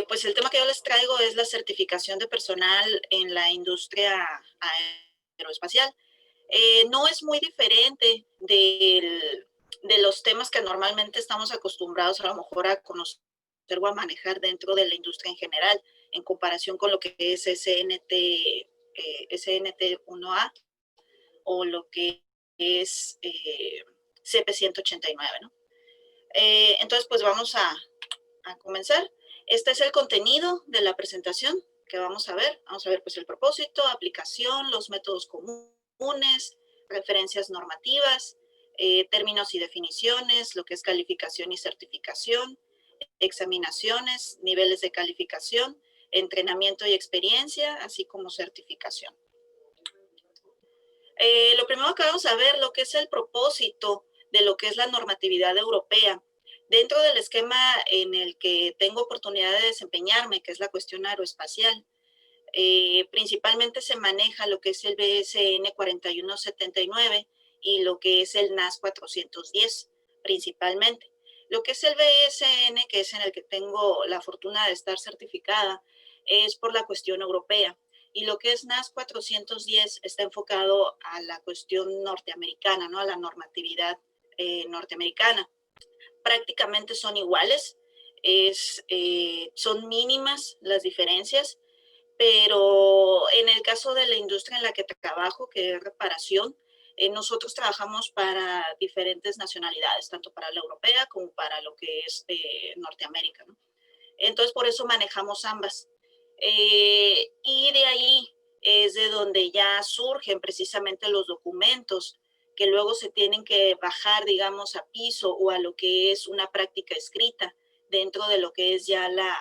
Pues el tema que yo les traigo es la certificación de personal en la industria aeroespacial. No es muy diferente de los temas que normalmente estamos acostumbrados a lo mejor a conocer o a manejar dentro de la industria en general, en comparación con lo que es SNT1A o lo que es CP189, ¿no? Entonces, pues vamos a comenzar. Este es el contenido de la presentación que vamos a ver. Vamos a ver pues el propósito, aplicación, los métodos comunes, referencias normativas, términos y definiciones, lo que es calificación y certificación, examinaciones, niveles de calificación, entrenamiento y experiencia, así como certificación. Lo primero que vamos a ver, lo que es el propósito de lo que es la normatividad europea. Dentro del esquema en el que tengo oportunidad de desempeñarme, que es la cuestión aeroespacial, principalmente se maneja lo que es el BSN 4179 y lo que es el NAS 410, principalmente. Lo que es el BSN, que es en el que tengo la fortuna de estar certificada, es por la cuestión europea. Y lo que es NAS 410 está enfocado a la cuestión norteamericana, ¿no? A la normatividad norteamericana. Prácticamente son iguales, son mínimas las diferencias, pero en el caso de la industria en la que trabajo, que es reparación, nosotros trabajamos para diferentes nacionalidades, tanto para la europea como para lo que es Norteamérica, ¿no? Entonces, por eso manejamos ambas. Y de ahí es de donde ya surgen precisamente los documentos que luego se tienen que bajar, digamos, a piso o a lo que es una práctica escrita dentro de lo que es ya la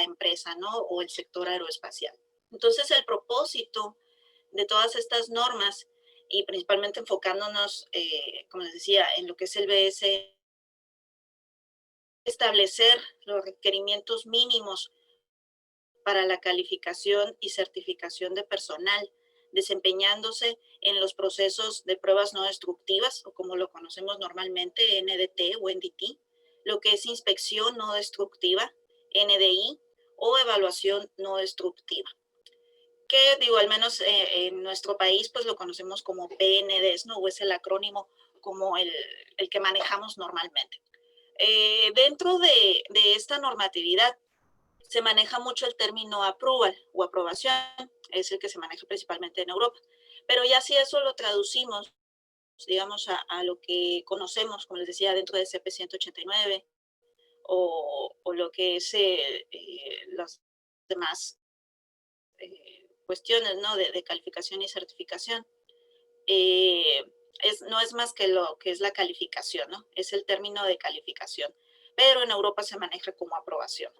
empresa, ¿no? O el sector aeroespacial. Entonces, el propósito de todas estas normas y principalmente enfocándonos, como les decía, en lo que es el BS, establecer los requerimientos mínimos para la calificación y certificación de personal, desempeñándose en los procesos de pruebas no destructivas, o como lo conocemos normalmente, NDT o NDT, lo que es inspección no destructiva, NDI, o evaluación no destructiva. Que digo, al menos en nuestro país, pues lo conocemos como PNDs, ¿no? O es el acrónimo como el que manejamos normalmente. Dentro de esta normatividad, se maneja mucho el término approval o aprobación, es el que se maneja principalmente en Europa. Pero ya si eso lo traducimos, digamos, a lo que conocemos, como les decía, dentro de CP189 o lo que es las demás cuestiones, ¿no? De calificación y certificación, no es más que lo que es la calificación, ¿no? Es el término de calificación, pero en Europa se maneja como aprobación.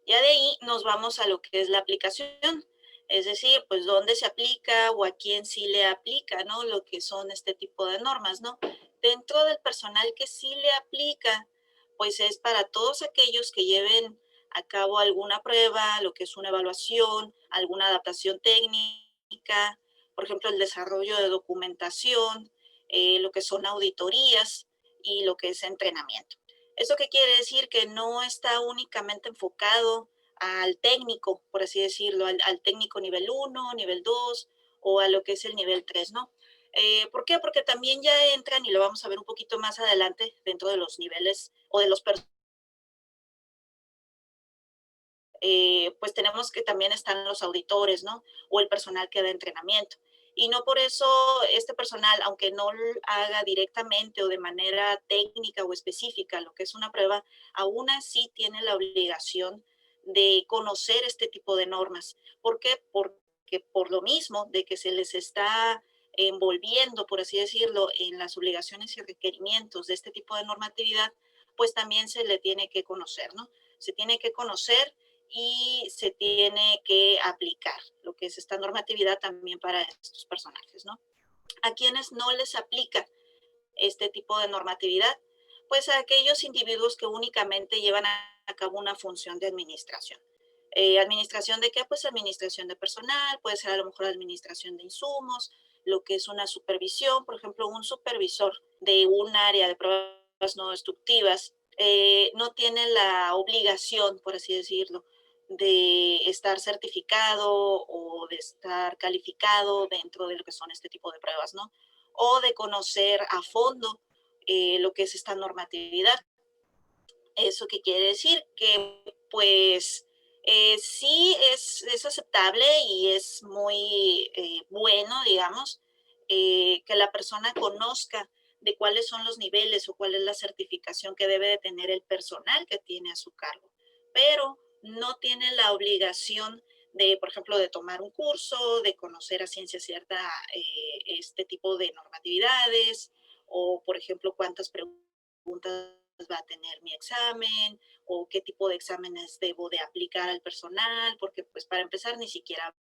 Ya de ahí nos vamos a lo que es la aplicación, es decir, pues dónde se aplica o a quién sí le aplica, ¿no? Lo que son este tipo de normas, ¿no? Dentro del personal que sí le aplica, pues es para todos aquellos que lleven a cabo alguna prueba, lo que es una evaluación, alguna adaptación técnica, por ejemplo, el desarrollo de documentación, lo que son auditorías y lo que es entrenamiento. ¿Eso qué quiere decir? Que no está únicamente enfocado al técnico, por así decirlo, al técnico nivel 1, nivel 2 o a lo que es el nivel 3, ¿no? ¿Por qué? Porque también ya entran, y lo vamos a ver un poquito más adelante, dentro de los niveles o de los pues tenemos que también están los auditores, ¿no? O el personal que da entrenamiento. Y no por eso este personal, aunque no haga directamente o de manera técnica o específica lo que es una prueba, aún así tiene la obligación de conocer este tipo de normas. ¿Por qué? Porque por lo mismo de que se les está envolviendo, por así decirlo, en las obligaciones y requerimientos de este tipo de normatividad, pues también se le tiene que conocer, ¿no? Se tiene que conocer y se tiene que aplicar lo que es esta normatividad también para estos personajes, ¿no? ¿A quienes no les aplica este tipo de normatividad? Pues a aquellos individuos que únicamente llevan a cabo una función de administración. ¿Administración de qué? Pues administración de personal, puede ser a lo mejor administración de insumos, lo que es una supervisión, por ejemplo, un supervisor de un área de pruebas no destructivas, no tiene la obligación, por así decirlo, de estar certificado o de estar calificado dentro de lo que son este tipo de pruebas, ¿no? O de conocer a fondo lo que es esta normatividad. ¿Eso qué quiere decir? Que pues sí es aceptable y es muy bueno, digamos, que la persona conozca de cuáles son los niveles o cuál es la certificación que debe de tener el personal que tiene a su cargo. Pero no tiene la obligación de, por ejemplo, de tomar un curso, de conocer a ciencia cierta este tipo de normatividades o, por ejemplo, cuántas preguntas va a tener mi examen o qué tipo de exámenes debo de aplicar al personal, porque pues para empezar ni siquiera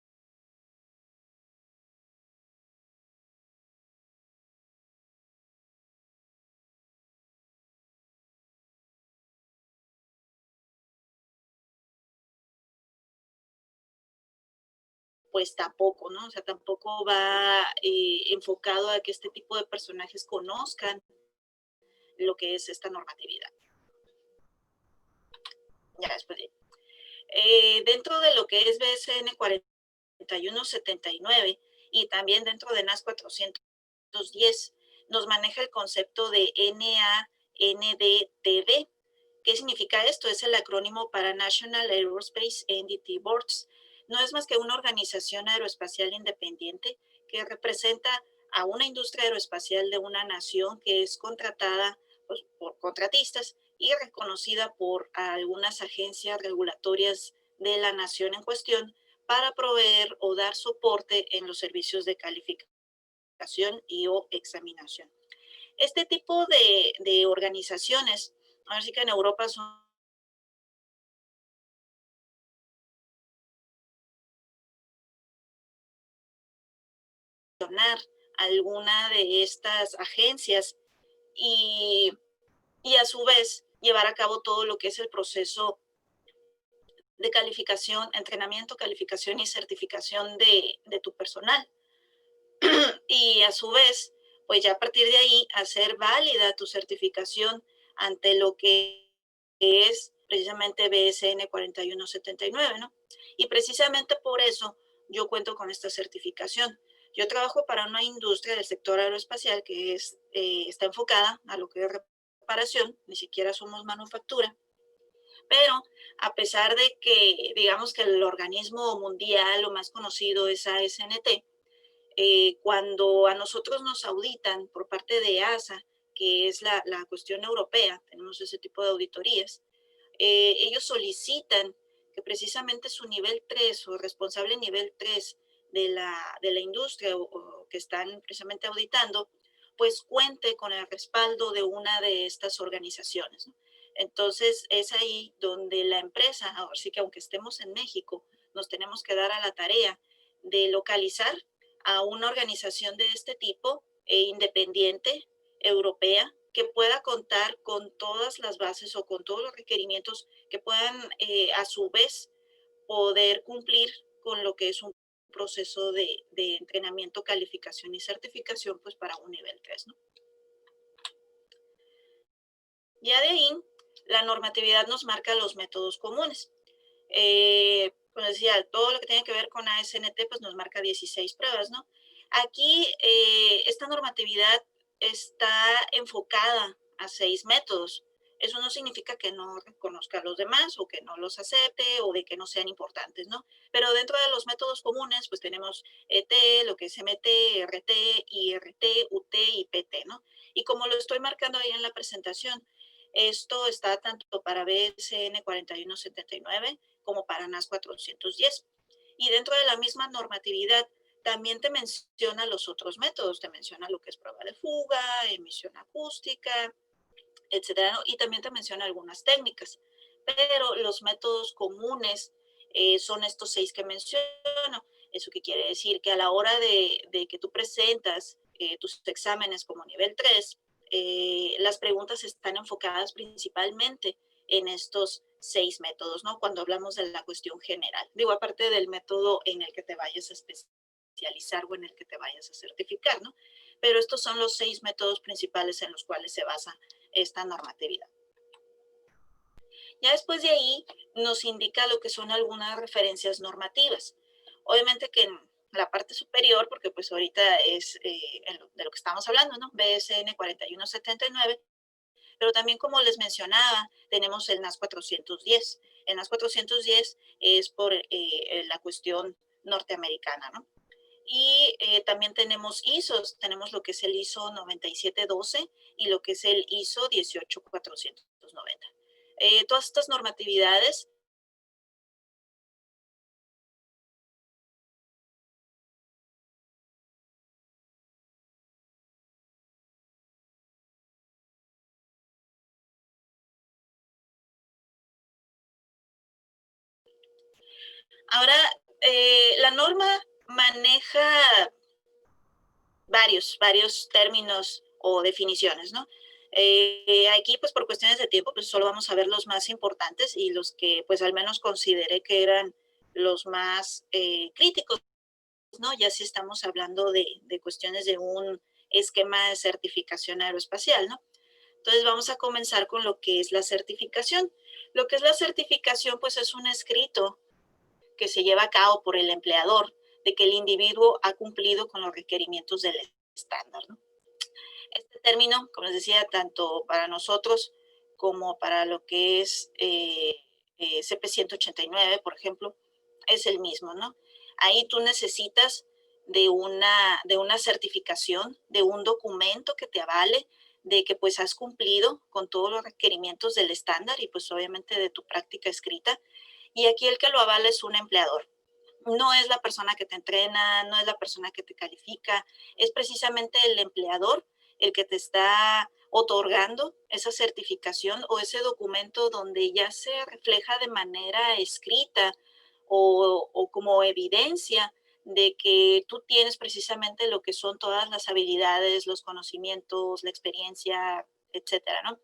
pues tampoco, ¿no? O sea, tampoco va enfocado a que este tipo de personajes conozcan lo que es esta normatividad. Ya después de, dentro de lo que es BSN 4179 y también dentro de NAS 410 nos maneja el concepto de NANDTB. ¿Qué significa esto? Es el acrónimo para National Aerospace Entity Boards. No es más que una organización aeroespacial independiente que representa a una industria aeroespacial de una nación que es contratada pues, por contratistas y reconocida por algunas agencias regulatorias de la nación en cuestión para proveer o dar soporte en los servicios de calificación y o examinación. Este tipo de organizaciones, ahora sí que en Europa son alguna de estas agencias y, y a su vez llevar a cabo todo lo que es el proceso de calificación, entrenamiento, calificación y certificación de tu personal. Y a su vez, pues ya a partir de ahí, hacer válida tu certificación ante lo que es precisamente BSN 4179, ¿no? Y precisamente por eso yo cuento con esta certificación. Yo trabajo para una industria del sector aeroespacial que está enfocada a lo que es reparación, ni siquiera somos manufactura, pero a pesar de que, digamos que el organismo mundial o más conocido es ASNT, cuando a nosotros nos auditan por parte de ASA, que es la cuestión europea, tenemos ese tipo de auditorías, ellos solicitan que precisamente su nivel 3 o responsable nivel 3 de la industria o que están precisamente auditando, pues cuente con el respaldo de una de estas organizaciones, ¿no? Entonces es ahí donde la empresa, ahora sí que aunque estemos en México, nos tenemos que dar a la tarea de localizar a una organización de este tipo, independiente, europea, que pueda contar con todas las bases o con todos los requerimientos que puedan a su vez poder cumplir con lo que es un proceso de entrenamiento, calificación y certificación pues para un nivel 3, ¿no? Ya de ahí, la normatividad nos marca los métodos comunes. Pues decía, todo lo que tiene que ver con ASNT, pues nos marca 16 pruebas, ¿no? Aquí, esta normatividad está enfocada a 6 métodos. Eso no significa que no reconozca a los demás o que no los acepte o de que no sean importantes, ¿no? Pero dentro de los métodos comunes, pues tenemos ET, lo que es MT, RT, IRT, UT y PT, ¿no? Y como lo estoy marcando ahí en la presentación, esto está tanto para BSN 4179 como para NAS 410. Y dentro de la misma normatividad también te menciona los otros métodos, te menciona lo que es prueba de fuga, emisión acústica, etcétera, ¿no? Y también te menciona algunas técnicas. Pero los métodos comunes son estos 6 que menciono. ¿Eso qué quiere decir? Que a la hora de que tú presentas tus exámenes como nivel 3, las preguntas están enfocadas principalmente en estos 6 métodos, ¿no? Cuando hablamos de la cuestión general. Digo, aparte del método en el que te vayas a especializar o en el que te vayas a certificar, ¿no? Pero estos son los 6 métodos principales en los cuales se basa esta normatividad. Ya después de ahí nos indica lo que son algunas referencias normativas. Obviamente que en la parte superior, porque pues ahorita es de lo que estamos hablando, ¿no? BSN 4179, pero también como les mencionaba, tenemos el NAS 410. El NAS 410 es por la cuestión norteamericana, ¿no? Y también tenemos ISOs, tenemos lo que es el ISO 9712 y lo que es el ISO 18490. Todas estas normatividades. Ahora, la norma maneja varios términos o definiciones, ¿no? Aquí, pues por cuestiones de tiempo, pues solo vamos a ver los más importantes y los que, pues al menos consideré que eran los más críticos, ¿no? Ya si estamos hablando de cuestiones de un esquema de certificación aeroespacial, ¿no? Entonces vamos a comenzar con lo que es la certificación. Lo que es la certificación, pues es un escrito que se lleva a cabo por el empleador de que el individuo ha cumplido con los requerimientos del estándar, ¿no? Este término, como les decía, tanto para nosotros como para lo que es CP189, por ejemplo, es el mismo, ¿no? Ahí tú necesitas de una certificación, de un documento que te avale de que pues has cumplido con todos los requerimientos del estándar y pues obviamente de tu práctica escrita. Y aquí el que lo avala es un empleador. No es la persona que te entrena, no es la persona que te califica, es precisamente el empleador el que te está otorgando esa certificación o ese documento donde ya se refleja de manera escrita o como evidencia de que tú tienes precisamente lo que son todas las habilidades, los conocimientos, la experiencia, etcétera, ¿no?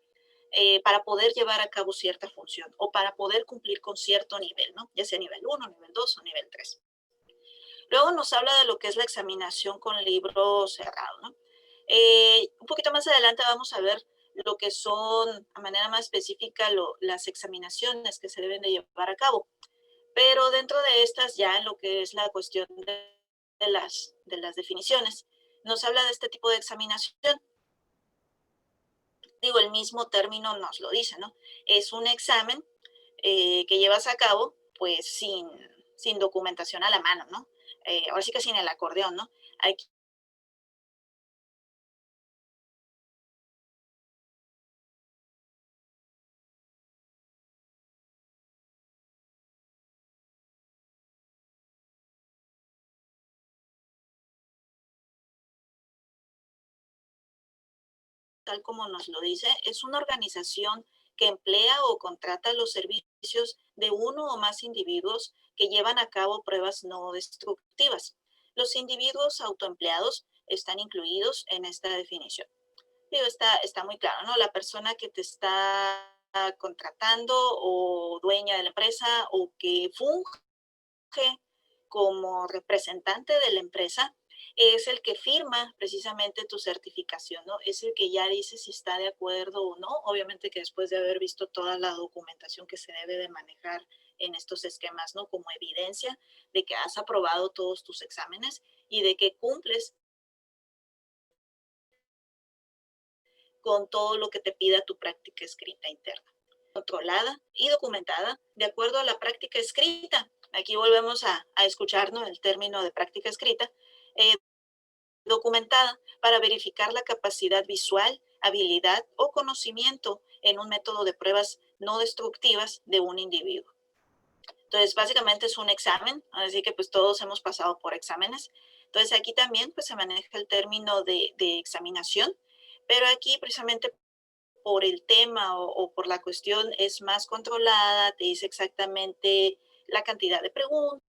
Para poder llevar a cabo cierta función o para poder cumplir con cierto nivel, ¿no? Ya sea nivel 1, nivel 2 o nivel 3. Luego nos habla de lo que es la examinación con libro cerrado, ¿no? Un poquito más adelante vamos a ver lo que son, a manera más específica, las examinaciones que se deben de llevar a cabo. Pero dentro de estas, ya en lo que es la cuestión de las definiciones, nos habla de este tipo de examinación. Digo, el mismo término nos lo dice, ¿no? Es un examen que llevas a cabo, pues sin documentación a la mano, ¿no? Ahora sí que sin el acordeón, ¿no? Aquí tal como nos lo dice, es una organización que emplea o contrata los servicios de uno o más individuos que llevan a cabo pruebas no destructivas. Los individuos autoempleados están incluidos en esta definición. Digo, está muy claro, ¿no? La persona que te está contratando o dueña de la empresa o que funge como representante de la empresa es el que firma precisamente tu certificación, ¿no? Es el que ya dice si está de acuerdo o no. Obviamente que después de haber visto toda la documentación que se debe de manejar en estos esquemas, ¿no? Como evidencia de que has aprobado todos tus exámenes y de que cumples con todo lo que te pida tu práctica escrita interna, controlada y documentada de acuerdo a la práctica escrita. Aquí volvemos a escuchar, ¿no? El término de práctica escrita, eh, documentada para verificar la capacidad visual, habilidad o conocimiento en un método de pruebas no destructivas de un individuo. Entonces, básicamente es un examen, así que pues todos hemos pasado por exámenes. Entonces, aquí también pues se maneja el término de examinación, pero aquí precisamente por el tema o por la cuestión es más controlada, te dice exactamente la cantidad de preguntas,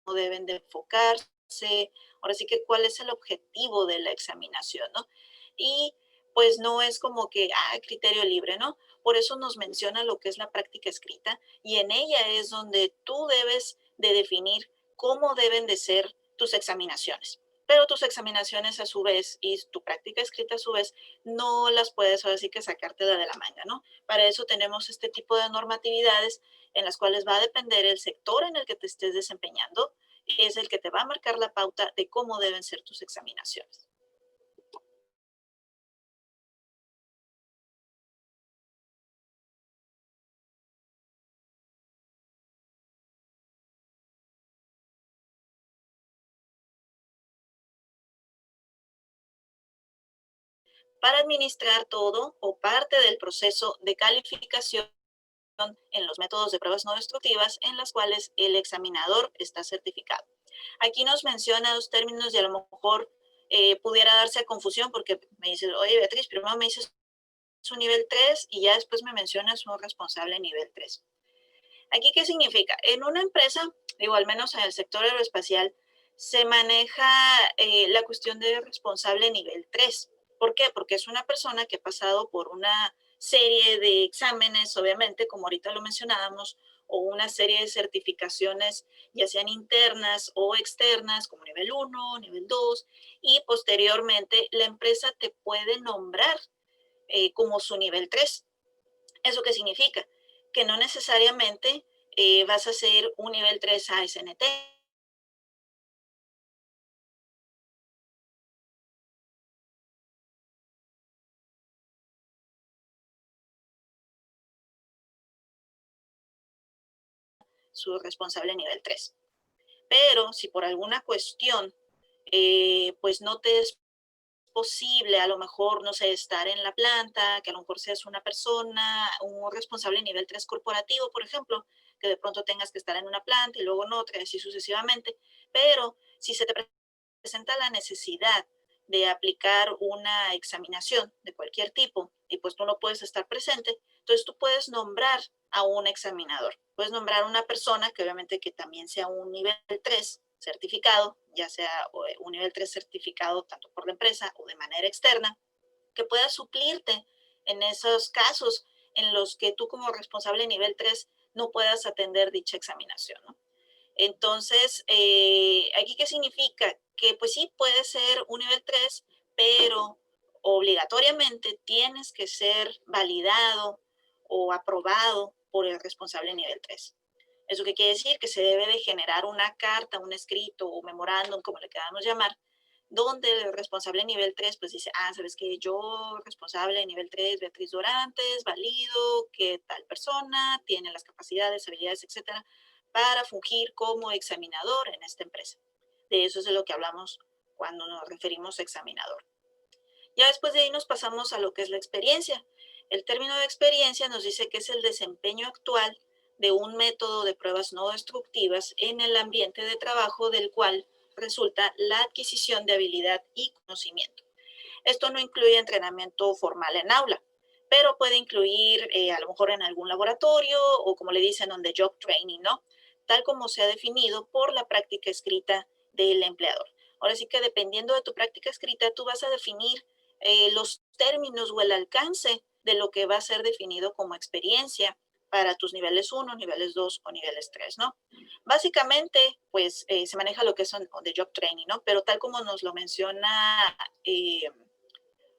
cómo deben de enfocarse, ahora sí que cuál es el objetivo de la examinación, ¿no? Y pues no es como que, criterio libre, ¿no? Por eso nos menciona lo que es la práctica escrita y en ella es donde tú debes de definir cómo deben de ser tus examinaciones. pero tus examinaciones a su vez y tu práctica escrita a su vez no las puedes ahora sí que sacártela de la manga, ¿no? Para eso tenemos este tipo de normatividades en las cuales va a depender el sector en el que te estés desempeñando, es el que te va a marcar la pauta de cómo deben ser tus examinaciones. Para administrar todo o parte del proceso de calificación en los métodos de pruebas no destructivas en las cuales el examinador está certificado. Aquí nos menciona dos términos y a lo mejor pudiera darse confusión porque me dice, oye Beatriz, primero me dices un nivel 3 y ya después me mencionas un responsable nivel 3. ¿Aquí qué significa? En una empresa, digo, al menos en el sector aeroespacial, se maneja la cuestión de responsable nivel 3. ¿Por qué? Porque es una persona que ha pasado por una serie de exámenes, obviamente, como ahorita lo mencionábamos, o una serie de certificaciones, ya sean internas o externas, como nivel 1, nivel 2, y posteriormente la empresa te puede nombrar como su nivel 3. ¿Eso qué significa? Que no necesariamente vas a hacer un nivel 3 ASNT, su responsable nivel 3. Pero si por alguna cuestión, pues no te es posible a lo mejor, no sé, estar en la planta, que a lo mejor seas una persona, un responsable nivel 3 corporativo, por ejemplo, que de pronto tengas que estar en una planta y luego en otra, y así sucesivamente. Pero si se te presenta la necesidad de aplicar una examinación de cualquier tipo y pues tú no puedes estar presente, entonces tú puedes nombrar a un examinador. Puedes nombrar a una persona que obviamente que también sea un nivel 3 certificado, ya sea un nivel 3 certificado tanto por la empresa o de manera externa, que pueda suplirte en esos casos en los que tú como responsable nivel 3 no puedas atender dicha examinación, ¿no? Entonces, ¿aquí qué significa? Que pues sí, puede ser un nivel 3, pero obligatoriamente tienes que ser validado o aprobado por el responsable nivel 3. ¿Eso qué quiere decir? Que se debe de generar una carta, un escrito o memorándum, como le queramos llamar, donde el responsable nivel 3 pues dice, sabes que yo, responsable de nivel 3, Beatriz Dorantes, valido que tal persona tiene las capacidades, habilidades, etcétera, para fungir como examinador en esta empresa. De eso es de lo que hablamos cuando nos referimos a examinador. Ya después de ahí nos pasamos a lo que es la experiencia. El término de experiencia nos dice que es el desempeño actual de un método de pruebas no destructivas en el ambiente de trabajo del cual resulta la adquisición de habilidad y conocimiento. Esto no incluye entrenamiento formal en aula, pero puede incluir a lo mejor en algún laboratorio o como le dicen on the job training, ¿no? Tal como se ha definido por la práctica escrita del empleador. Ahora sí que dependiendo de tu práctica escrita, tú vas a definir los términos o el alcance de lo que va a ser definido como experiencia para tus niveles 1, niveles 2 o niveles 3, ¿no? Básicamente, pues se maneja lo que es on the job training, ¿no? Pero tal como nos lo menciona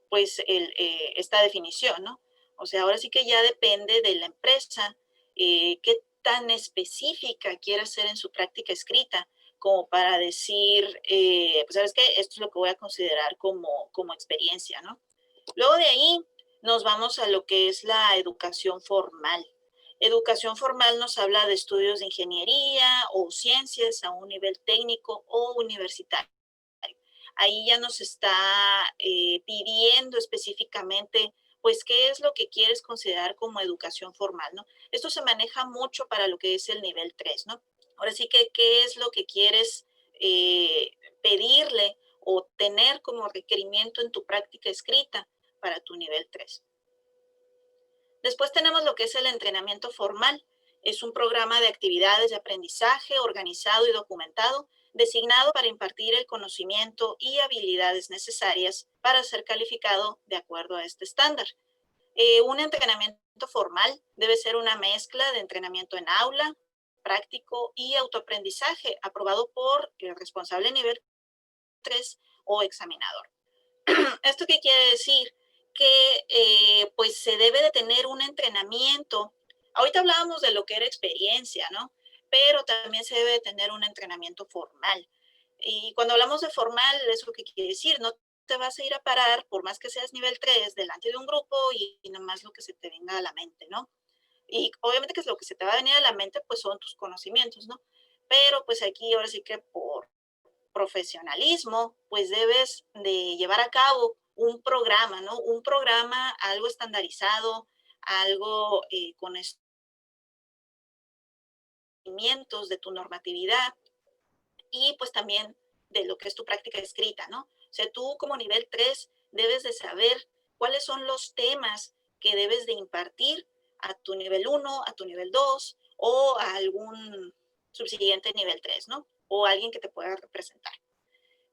pues esta definición, ¿no? O sea, ahora sí que ya depende de la empresa qué tan específica quiere hacer en su práctica escrita, como para decir, pues sabes qué, esto es lo que voy a considerar como experiencia, ¿no? Luego de ahí nos vamos a lo que es la educación formal. Educación formal nos habla de estudios de ingeniería o ciencias a un nivel técnico o universitario. Ahí ya nos está pidiendo específicamente, pues, qué es lo que quieres considerar como educación formal, ¿no? Esto se maneja mucho para lo que es el nivel 3, ¿no? Ahora sí que, ¿qué es lo que quieres pedirle o tener como requerimiento en tu práctica escrita para tu nivel 3? Después tenemos lo que es el entrenamiento formal. Es un programa de actividades de aprendizaje organizado y documentado, designado para impartir el conocimiento y habilidades necesarias para ser calificado de acuerdo a este estándar. Un entrenamiento formal debe ser una mezcla de entrenamiento en aula, práctico y autoaprendizaje, aprobado por el responsable nivel 3 o examinador. ¿Esto qué quiere decir? Que pues se debe de tener un entrenamiento. Ahorita hablábamos de lo que era experiencia, ¿no? Pero también se debe de tener un entrenamiento formal. Y cuando hablamos de formal, ¿eso qué quiere decir? No te vas a ir a parar, por más que seas nivel 3 delante de un grupo y nomás lo que se te venga a la mente, ¿no? Y obviamente que es lo que se te va a venir a la mente, pues son tus conocimientos, ¿no? Pero pues aquí ahora sí que por profesionalismo, pues debes de llevar a cabo un programa, ¿no? Un programa, algo estandarizado, algo con conocimientos de tu normatividad y pues también de lo que es tu práctica escrita, ¿no? O sea, tú como nivel 3 debes de saber cuáles son los temas que debes de impartir a tu nivel 1, a tu nivel 2 o a algún subsiguiente nivel 3, ¿no? O alguien que te pueda representar.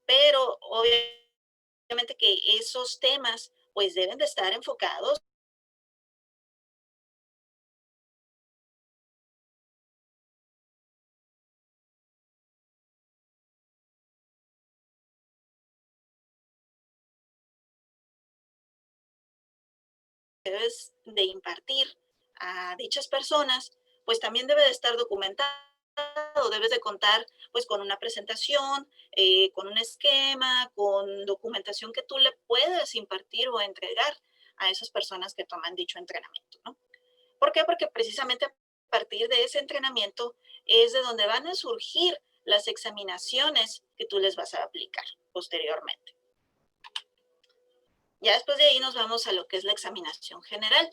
Pero obviamente que esos temas pues deben de estar enfocados, debes de impartir a dichas personas, pues también debe de estar documentado, debes de contar pues con una presentación, con un esquema, con documentación que tú le puedes impartir o entregar a esas personas que toman dicho entrenamiento, ¿no? ¿Por qué? Porque precisamente a partir de ese entrenamiento es de donde van a surgir las examinaciones que tú les vas a aplicar posteriormente. Ya después de ahí nos vamos a lo que es la examinación general.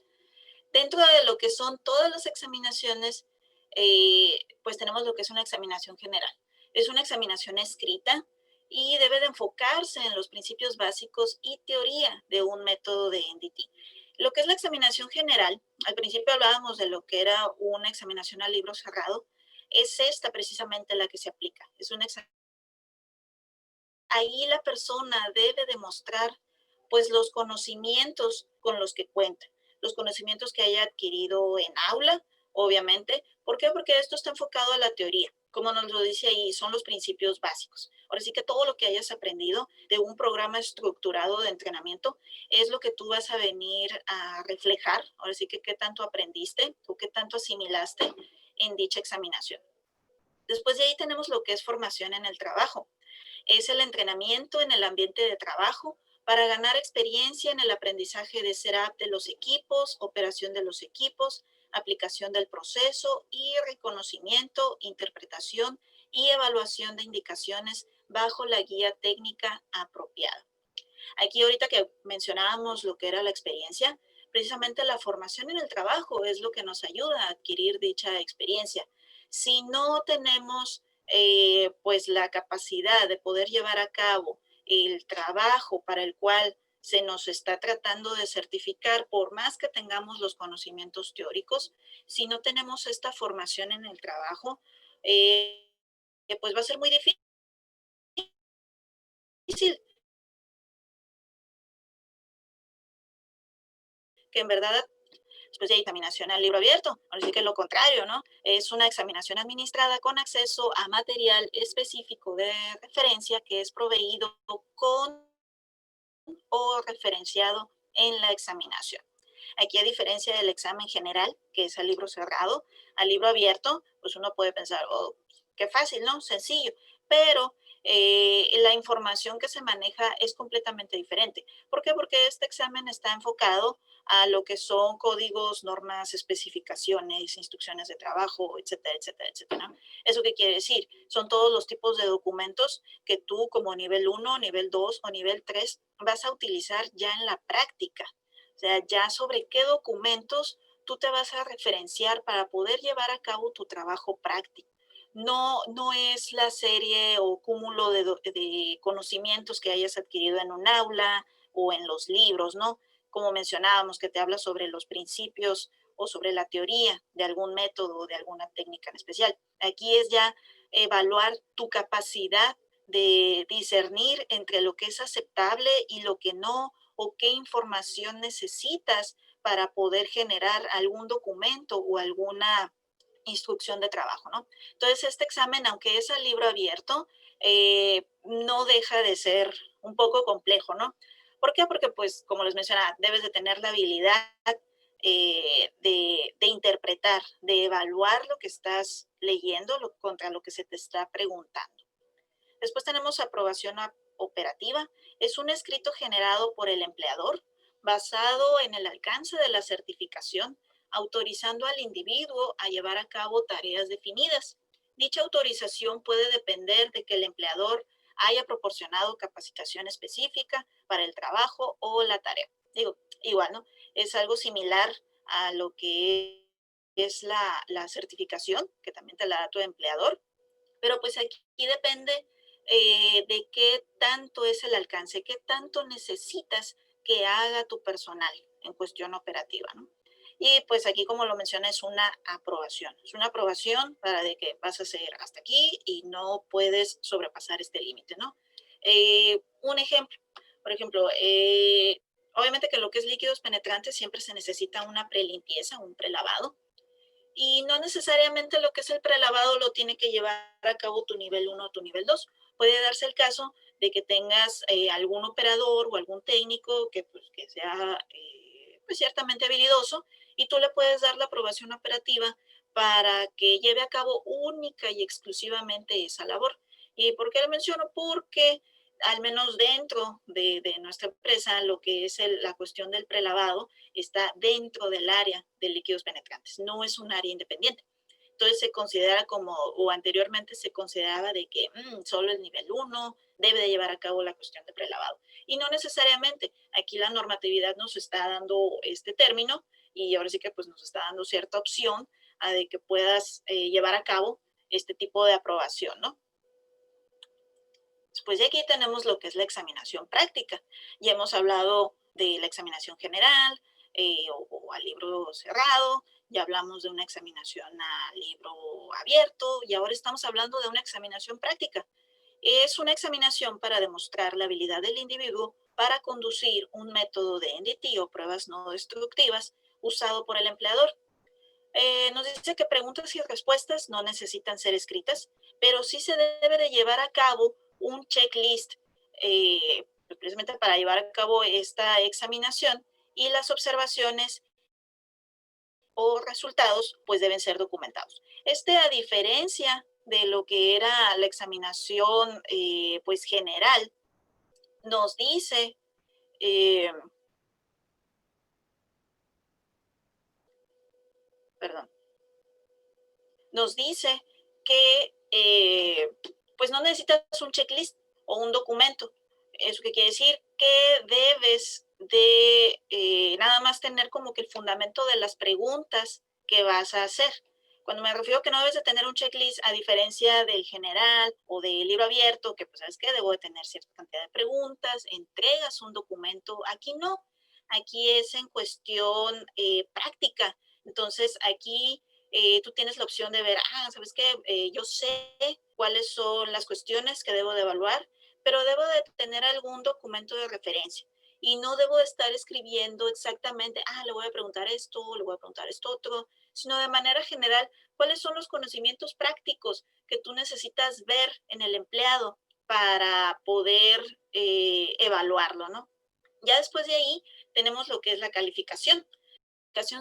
Dentro de lo que son todas las examinaciones, pues tenemos lo que es una examinación general. Es una examinación escrita y debe de enfocarse en los principios básicos y teoría de un método de NDT. Lo que es la examinación general, al principio hablábamos de lo que era una examinación a libro cerrado, es esta precisamente la que se aplica. Es una examinación. Ahí la persona debe demostrar pues los conocimientos con los que cuenta, los conocimientos que haya adquirido en aula, obviamente. ¿Por qué? Porque esto está enfocado a la teoría. Como nos lo dice ahí, son los principios básicos. Ahora sí que todo lo que hayas aprendido de un programa estructurado de entrenamiento es lo que tú vas a venir a reflejar. Ahora sí que qué tanto aprendiste o qué tanto asimilaste en dicha examinación. Después de ahí tenemos lo que es formación en el trabajo. Es el entrenamiento en el ambiente de trabajo para ganar experiencia en el aprendizaje de setup de los equipos, operación de los equipos, aplicación del proceso y reconocimiento, interpretación y evaluación de indicaciones bajo la guía técnica apropiada. Aquí ahorita que mencionábamos lo que era la experiencia, precisamente la formación en el trabajo es lo que nos ayuda a adquirir dicha experiencia. Si no tenemos pues la capacidad de poder llevar a cabo el trabajo para el cual se nos está tratando de certificar, por más que tengamos los conocimientos teóricos, si no tenemos esta formación en el trabajo, pues va a ser muy difícil que en verdad después de examinación al libro abierto. Así que lo contrario, ¿no? Es una examinación administrada con acceso a material específico de referencia que es proveído con o referenciado en la examinación. Aquí, a diferencia del examen general, que es al libro cerrado, al libro abierto, pues uno puede pensar, oh, qué fácil, ¿no? Sencillo. Pero la información que se maneja es completamente diferente. ¿Por qué? Porque este examen está enfocado a lo que son códigos, normas, especificaciones, instrucciones de trabajo, etcétera, etcétera, etcétera. ¿Eso qué quiere decir? Son todos los tipos de documentos que tú como nivel 1, nivel 2 o nivel 3 vas a utilizar ya en la práctica. O sea, ya sobre qué documentos tú te vas a referenciar para poder llevar a cabo tu trabajo práctico. No es la serie o cúmulo de conocimientos que hayas adquirido en un aula o en los libros, ¿no? Como mencionábamos, que te habla sobre los principios o sobre la teoría de algún método o de alguna técnica en especial. Aquí es ya evaluar tu capacidad de discernir entre lo que es aceptable y lo que no, o qué información necesitas para poder generar algún documento o alguna instrucción de trabajo, ¿no? Entonces, este examen, aunque es a libro abierto, no deja de ser un poco complejo, ¿no? ¿Por qué? Porque, pues, como les mencionaba, debes de tener la habilidad de interpretar, de evaluar lo que estás leyendo contra lo que se te está preguntando. Después tenemos aprobación operativa. Es un escrito generado por el empleador basado en el alcance de la certificación, autorizando al individuo a llevar a cabo tareas definidas. Dicha autorización puede depender de que el empleador haya proporcionado capacitación específica para el trabajo o la tarea. Digo, igual, ¿no? Es algo similar a lo que es la certificación, que también te la da tu empleador, pero pues aquí depende de qué tanto es el alcance, qué tanto necesitas que haga tu personal en cuestión operativa, ¿no? Y pues aquí, como lo menciona, es una aprobación. Es una aprobación para de que vas a hacer hasta aquí y no puedes sobrepasar este límite, ¿no? Un ejemplo, por ejemplo, obviamente que lo que es líquidos penetrantes siempre se necesita una prelimpieza, un prelavado, y no necesariamente lo que es el prelavado lo tiene que llevar a cabo tu nivel 1 o tu nivel 2. Puede darse el caso de que tengas algún operador o algún técnico que, pues, que sea pues, ciertamente habilidoso y tú le puedes dar la aprobación operativa para que lleve a cabo única y exclusivamente esa labor. ¿Y por qué lo menciono? Porque al menos dentro de nuestra empresa, lo que es la cuestión del prelavado está dentro del área de líquidos penetrantes, no es un área independiente. Entonces se considera como, o anteriormente se consideraba de que solo el nivel 1 debe de llevar a cabo la cuestión de prelavado. Y no necesariamente, aquí la normatividad nos está dando este término y ahora sí que pues nos está dando cierta opción a de que puedas llevar a cabo este tipo de aprobación, ¿no? Después de aquí tenemos lo que es la examinación práctica. Ya hemos hablado de la examinación general o a libro cerrado, ya hablamos de una examinación a libro abierto y ahora estamos hablando de una examinación práctica. Es una examinación para demostrar la habilidad del individuo para conducir un método de NDT o pruebas no destructivas usado por el empleador. Nos dice que preguntas y respuestas no necesitan ser escritas, pero sí se debe de llevar a cabo un checklist precisamente para llevar a cabo esta examinación y las observaciones o resultados pues deben ser documentados. A diferencia de lo que era la examinación pues general, nos dice, eh, perdón, nos dice que pues no necesitas un checklist o un documento. ¿Eso qué quiere decir? Que debes de nada más tener como que el fundamento de las preguntas que vas a hacer. Cuando me refiero que no debes de tener un checklist, a diferencia del general o del libro abierto, que pues sabes que debo de tener cierta cantidad de preguntas, entregas un documento, aquí no, aquí es en cuestión práctica. Entonces aquí tú tienes la opción de ver, ¿sabes qué? Yo sé cuáles son las cuestiones que debo de evaluar, pero debo de tener algún documento de referencia y no debo de estar escribiendo exactamente, le voy a preguntar esto, le voy a preguntar esto otro, sino de manera general, cuáles son los conocimientos prácticos que tú necesitas ver en el empleado para poder evaluarlo, ¿no? Ya después de ahí tenemos lo que es la calificación.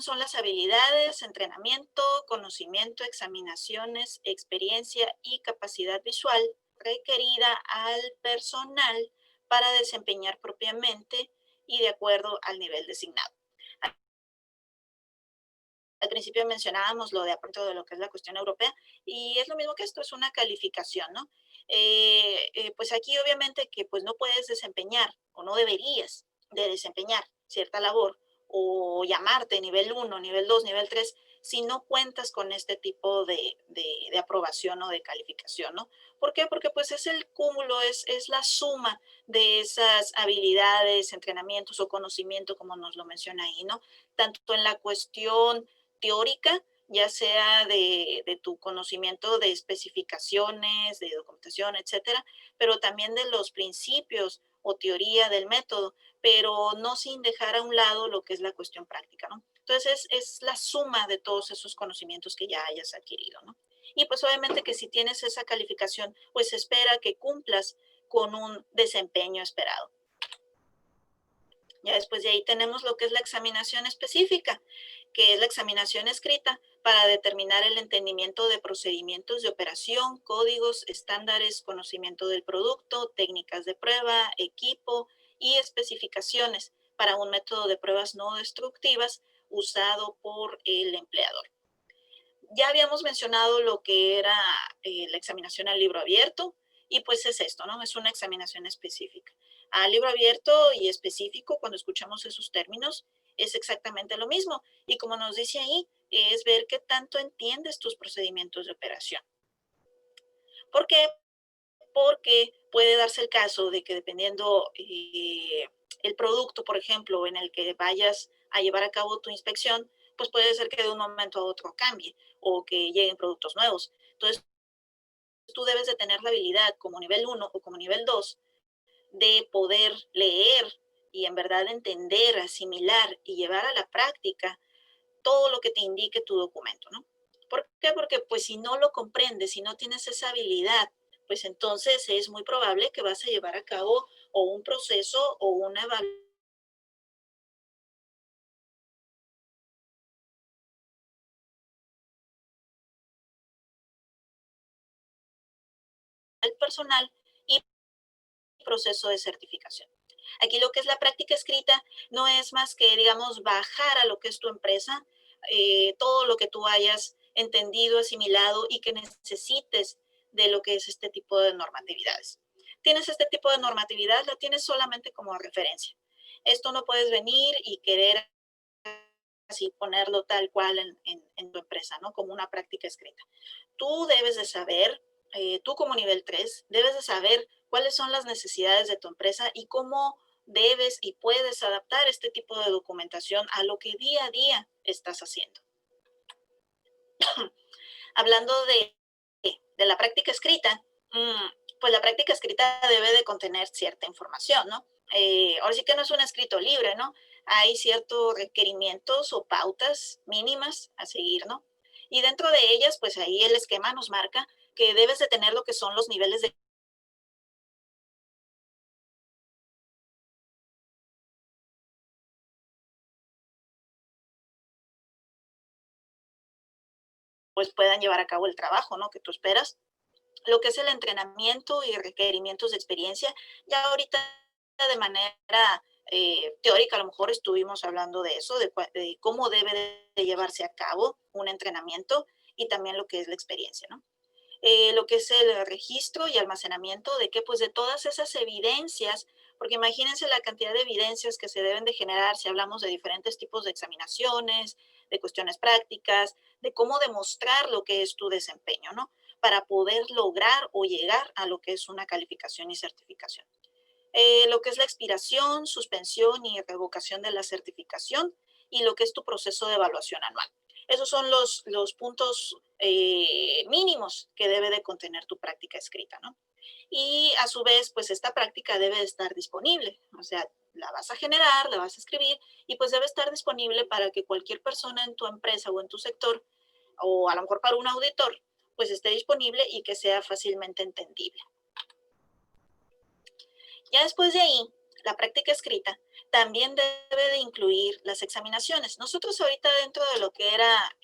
Son las habilidades, entrenamiento, conocimiento, examinaciones, experiencia y capacidad visual requerida al personal para desempeñar propiamente y de acuerdo al nivel designado. Al principio mencionábamos lo de aporte de lo que es la cuestión europea y es lo mismo que esto, es una calificación, ¿no? Pues aquí obviamente que pues no puedes desempeñar o no deberías de desempeñar cierta labor o llamarte nivel 1, nivel 2, nivel 3 si no cuentas con este tipo de aprobación o de calificación, ¿no? ¿Por qué? Porque pues es el cúmulo, es la suma de esas habilidades, entrenamientos o conocimiento, como nos lo menciona ahí, ¿no? Tanto en la cuestión teórica, ya sea de tu conocimiento de especificaciones, de documentación, etcétera, pero también de los principios o teoría del método, pero no sin dejar a un lado lo que es la cuestión práctica, ¿no? Entonces es la suma de todos esos conocimientos que ya hayas adquirido, ¿no? Y pues obviamente que si tienes esa calificación, pues se espera que cumplas con un desempeño esperado. Ya después de ahí tenemos lo que es la examinación específica, que es la examinación escrita para determinar el entendimiento de procedimientos de operación, códigos, estándares, conocimiento del producto, técnicas de prueba, equipo y especificaciones para un método de pruebas no destructivas usado por el empleador. Ya habíamos mencionado lo que era la examinación al libro abierto y pues es esto, ¿no? Es una examinación específica. A libro abierto y específico, cuando escuchamos esos términos, es exactamente lo mismo. Y como nos dice ahí, es ver qué tanto entiendes tus procedimientos de operación. ¿Por qué? Porque puede darse el caso de que dependiendo el producto, por ejemplo, en el que vayas a llevar a cabo tu inspección, pues puede ser que de un momento a otro cambie o que lleguen productos nuevos. Entonces, tú debes de tener la habilidad como nivel 1 o como nivel 2 de poder leer y en verdad entender, asimilar y llevar a la práctica todo lo que te indique tu documento, ¿no? ¿Por qué? Porque pues si no lo comprendes, si no tienes esa habilidad, pues entonces es muy probable que vas a llevar a cabo o un proceso o una evaluación personal y proceso de certificación. Aquí lo que es la práctica escrita no es más que, digamos, bajar a lo que es tu empresa, todo lo que tú hayas entendido, asimilado y que necesites de lo que es este tipo de normatividades. Tienes este tipo de normatividad, la tienes solamente como referencia. Esto no puedes venir y querer así ponerlo tal cual en tu empresa, ¿no? Como una práctica escrita. Tú debes de saber, tú como nivel 3 debes de saber cuáles son las necesidades de tu empresa y cómo debes y puedes adaptar este tipo de documentación a lo que día a día estás haciendo. Hablando de la práctica escrita, pues la práctica escrita debe de contener cierta información, ¿no? Ahora sí que no es un escrito libre, ¿no? Hay ciertos requerimientos o pautas mínimas a seguir, ¿no? Y dentro de ellas, pues ahí el esquema nos marca que debes de tener lo que son los niveles de pues puedan llevar a cabo el trabajo, ¿no? Que tú esperas. Lo que es el entrenamiento y requerimientos de experiencia, ya ahorita de manera teórica a lo mejor estuvimos hablando de eso, de cómo debe de llevarse a cabo un entrenamiento y también lo que es la experiencia, ¿no? Lo que es el registro y almacenamiento de que pues de todas esas evidencias, porque imagínense la cantidad de evidencias que se deben de generar si hablamos de diferentes tipos de examinaciones, de cuestiones prácticas, de cómo demostrar lo que es tu desempeño, ¿no? Para poder lograr o llegar a lo que es una calificación y certificación. Lo que es la expiración, suspensión y revocación de la certificación y lo que es tu proceso de evaluación anual. Esos son los puntos mínimos que debe de contener tu práctica escrita, ¿no? Y a su vez, pues esta práctica debe de estar disponible, o sea, la vas a generar, la vas a escribir y pues debe estar disponible para que cualquier persona en tu empresa o en tu sector, o a lo mejor para un auditor, pues esté disponible y que sea fácilmente entendible. Ya después de ahí, la práctica escrita también debe de incluir las examinaciones. Nosotros ahorita dentro de lo que era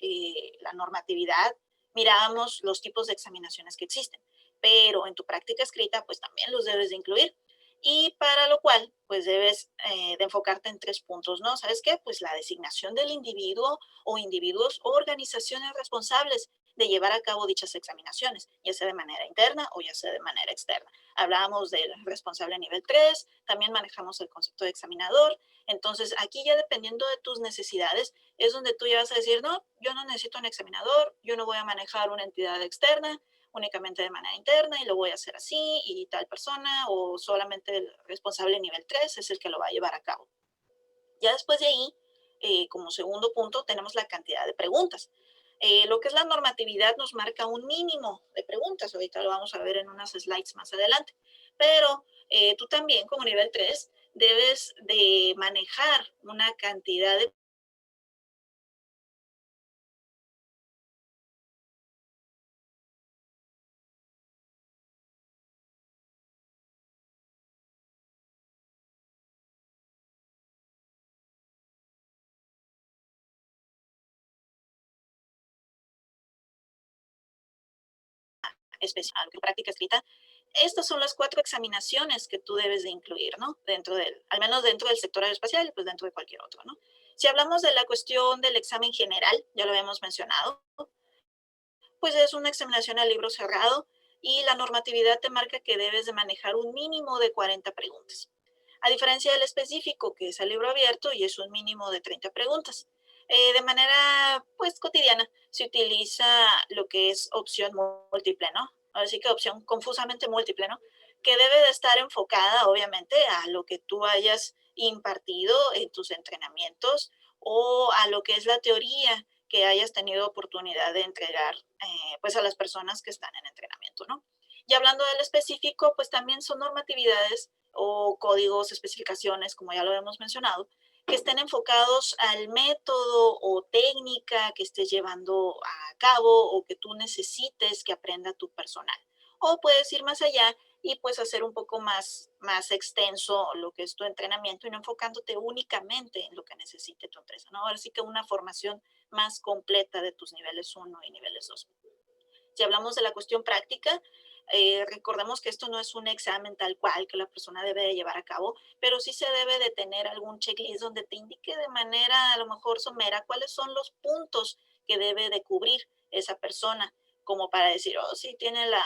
la normatividad, mirábamos los tipos de examinaciones que existen, pero en tu práctica escrita pues también los debes de incluir. Y para lo cual, pues debes de enfocarte en 3 puntos, ¿no? ¿Sabes qué? Pues la designación del individuo o individuos o organizaciones responsables de llevar a cabo dichas examinaciones, ya sea de manera interna o ya sea de manera externa. Hablábamos del responsable nivel 3, también manejamos el concepto de examinador. Entonces, aquí ya dependiendo de tus necesidades, es donde tú ya vas a decir, no, yo no necesito un examinador, yo no voy a manejar una entidad externa, únicamente de manera interna y lo voy a hacer así y tal persona o solamente el responsable nivel 3 es el que lo va a llevar a cabo. Ya después de ahí, como segundo punto, tenemos la cantidad de preguntas. Lo que es la normatividad nos marca un mínimo de preguntas. Ahorita lo vamos a ver en unas slides más adelante. Pero tú también, como nivel 3 debes de manejar una cantidad de especial, práctica escrita. Estas son las 4 examinaciones que tú debes de incluir, ¿no? Al menos dentro del sector aeroespacial y pues dentro de cualquier otro, ¿no? Si hablamos de la cuestión del examen general, ya lo habíamos mencionado, pues es una examinación a libro cerrado y la normatividad te marca que debes de manejar un mínimo de 40 preguntas. A diferencia del específico, que es a libro abierto y es un mínimo de 30 preguntas. De manera, pues, cotidiana, se utiliza lo que es opción múltiple, ¿no? Así que opción confusamente múltiple, ¿no? Que debe de estar enfocada, obviamente, a lo que tú hayas impartido en tus entrenamientos o a lo que es la teoría que hayas tenido oportunidad de entregar, pues, a las personas que están en entrenamiento, ¿no? Y hablando del específico, pues también son normatividades o códigos, especificaciones, como ya lo hemos mencionado, que estén enfocados al método o técnica que estés llevando a cabo o que tú necesites que aprenda tu personal. O puedes ir más allá y pues hacer un poco más extenso lo que es tu entrenamiento y no enfocándote únicamente en lo que necesite tu empresa, ¿no? Ahora sí que una formación más completa de tus niveles 1 y niveles 2. Si hablamos de la cuestión práctica, recordemos que esto no es un examen tal cual que la persona debe de llevar a cabo, pero sí se debe de tener algún checklist donde te indique de manera a lo mejor somera cuáles son los puntos que debe de cubrir esa persona, como para decir, oh, sí, tiene la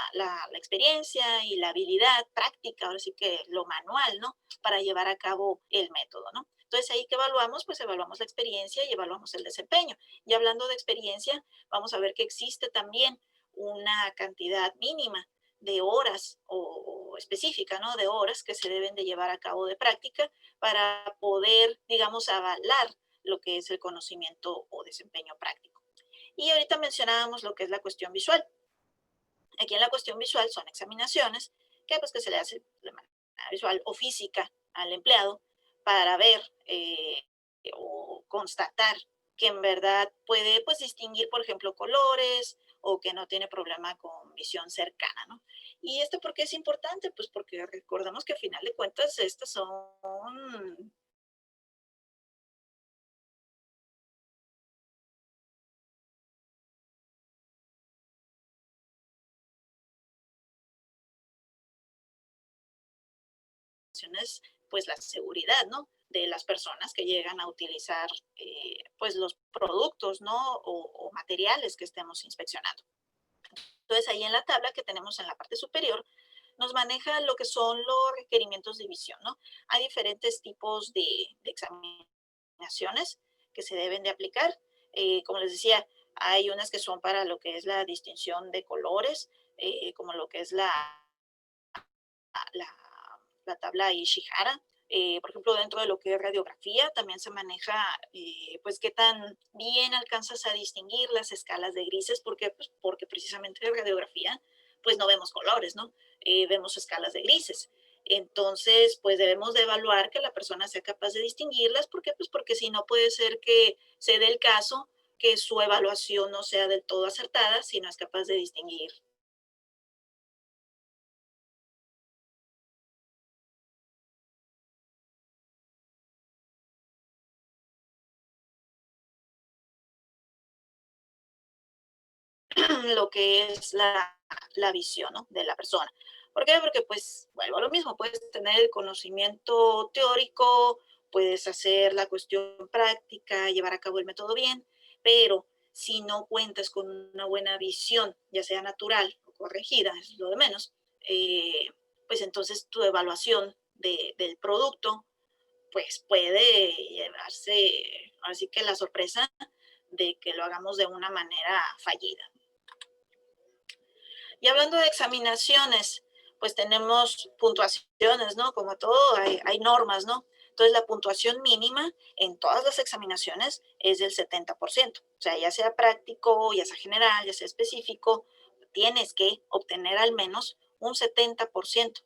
experiencia y la habilidad práctica, ahora sí que lo manual, ¿no? Para llevar a cabo el método, ¿no? Entonces, ahí que evaluamos, pues evaluamos la experiencia y evaluamos el desempeño. Y hablando de experiencia, vamos a ver que existe también una cantidad mínima de horas o específica, ¿no? De horas que se deben de llevar a cabo de práctica para poder, digamos, avalar lo que es el conocimiento o desempeño práctico. Y ahorita mencionábamos lo que es la cuestión visual. Aquí en la cuestión visual son examinaciones que se le hace de manera visual o física al empleado para ver o constatar que en verdad puede pues distinguir, por ejemplo, colores o que no tiene problema con visión cercana, ¿no? ¿Y esto por qué es importante? Pues porque recordemos que a final de cuentas estas son pues la seguridad, ¿no? De las personas que llegan a utilizar pues los productos, ¿no? O materiales que estemos inspeccionando. Entonces ahí en la tabla que tenemos en la parte superior nos maneja lo que son los requerimientos de visión, ¿no? Hay diferentes tipos de examinaciones que se deben de aplicar. Como les decía, hay unas que son para lo que es la distinción de colores, como lo que es la, la tabla Ishihara. Por ejemplo, dentro de lo que es radiografía, también se maneja, pues, qué tan bien alcanzas a distinguir las escalas de grises, porque precisamente en radiografía, pues, no vemos colores, ¿no? Vemos escalas de grises. Entonces, pues, debemos de evaluar que la persona sea capaz de distinguirlas, ¿por qué? Pues, porque si no puede ser que se dé el caso que su evaluación no sea del todo acertada, si no es capaz de distinguir lo que es la visión, ¿no? De la persona. ¿Por qué? Porque, pues, vuelvo a lo mismo, puedes tener el conocimiento teórico, puedes hacer la cuestión práctica, llevar a cabo el método bien, pero si no cuentas con una buena visión, ya sea natural o corregida, es lo de menos, eh, pues entonces tu evaluación del producto, pues puede llevarse, así que la sorpresa de que lo hagamos de una manera fallida. Y hablando de examinaciones, pues tenemos puntuaciones, ¿no? Como todo, hay normas, ¿no? Entonces, la puntuación mínima en todas las examinaciones es del 70%. O sea, ya sea práctico, ya sea general, ya sea específico, tienes que obtener al menos un 70%.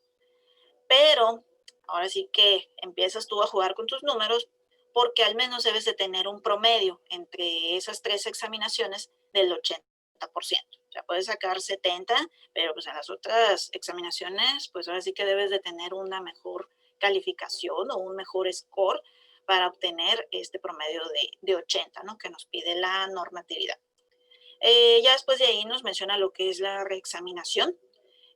Pero ahora sí que empiezas tú a jugar con tus números porque al menos debes de tener un promedio entre esas 3 examinaciones del 80%. O sea, puedes sacar 70, pero pues en las otras examinaciones, pues ahora sí que debes de tener una mejor calificación o un mejor score para obtener este promedio de 80, ¿no? Que nos pide la normatividad. Ya después de ahí nos menciona lo que es la reexaminación.